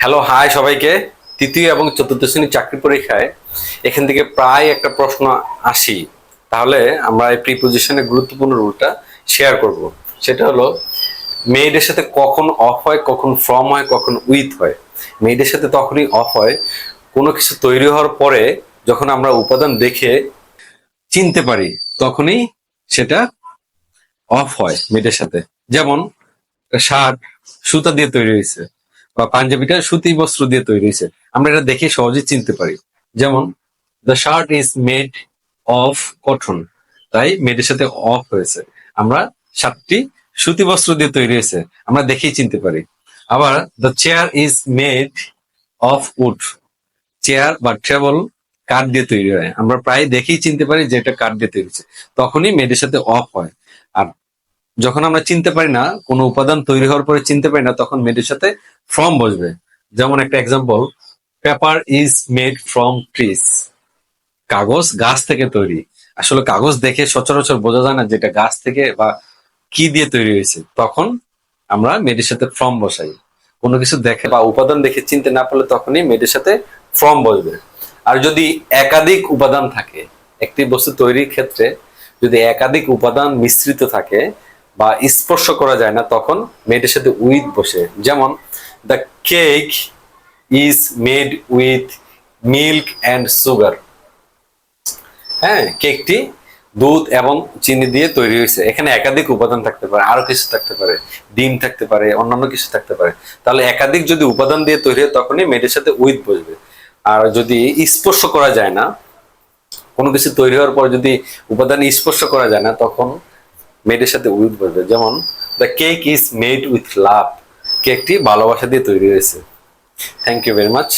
Hello hi সবাইকে। তৃতীয় এবং চতুর্থ শ্রেণীর চাকরি পরীক্ষায় এখান থেকে প্রায় একটা প্রশ্ন আসি। তাহলে আমরা এই প্রিপোজিশনের গুরুত্বপূর্ণ রুলটা শেয়ার করব। সেটা হলো মেয়েদের সাথে কখন অফ হয়, কখন ফ্রম হয়, কখন উইথ হয়। মেয়েদের সাথে তখনই অফ হয় কোনো কিছু তৈরি হওয়ার পরে, যখন আমরা উপাদান দেখে চিনতে পারি তখনই সেটা অফ হয় মেয়েদের সাথে। যেমন শার্ট সুতা দিয়ে তৈরি হয়েছে, বা পাঞ্জাবিটা সুতি বস্ত্র দিয়ে তৈরি হয়েছে, আমরা এটা দেখে সহজে চিনতে পারি। যেমন the shirt is made of cotton, তাই মেয়েদের সাথে অফ হয়েছে। আমরা শার্টটি সুতি বস্ত্র দিয়ে তৈরি হয়েছে, আমরা দেখেই চিনতে পারি। আবার the chair is made of wood, chair বা টেবল কাঠ দিয়ে তৈরি হয়, আমরা প্রায় দেখেই চিনতে পারি যে এটা কাঠ দিয়ে তৈরি হয়েছে, তখনই মেয়েদের সাথে অফ হয়। আর যখন আমরা চিনতে পারি না, কোনো উপাদান তৈরি হওয়ার পরে চিনতে পারি না, তখন মেয়েদের সাথে ফ্রম বসবে। যেমন একটা example, paper is made from trees, কাগজ গাছ থেকে তৈরি। আসলে কাগজ দেখে সচরাচর বোঝা যায় না যেটা গাছ থেকে বা কি দিয়ে তৈরি হয়েছে, তখন আমরা মেয়েদের সাথে ফ্রম বসাই। কোনো কিছু দেখে বা উপাদান দেখে চিনতে না পারলে তখনই মেয়েদের সাথে ফ্রম বসবে। আর যদি একাধিক উপাদান থাকে, একটি বস্তু তৈরির ক্ষেত্রে যদি একাধিক উপাদান মিশ্রিত থাকে বা স্পর্শ করা যায় না, তখন মেয়েদের সাথে উইথ বসে। যেমন the cake is made with milk and sugar. হ্যাঁ, কেকটি দুধ এবং চিনি দিয়ে তৈরি হয়েছে। এখানে একাধিক উপাদান থাকতে পারে, আরো কিছু থাকতে পারে, ডিম থাকতে পারে, অন্যান্য কিছু থাকতে পারে। তাহলে একাধিক যদি উপাদান দিয়ে তৈরি হয় তখনই মেয়েদের সাথে উইথ বসবে। আর যদি স্পর্শ করা যায় না, কোনো কিছু তৈরি হওয়ার পর যদি উপাদান স্পর্শ করা যায় না, তখন মেয়েদের সাথে উইথ বসবে। যেমন the cake is made with love, কেকটি ভালোবাসা দিয়ে তৈরি হয়েছে। Thank you very much.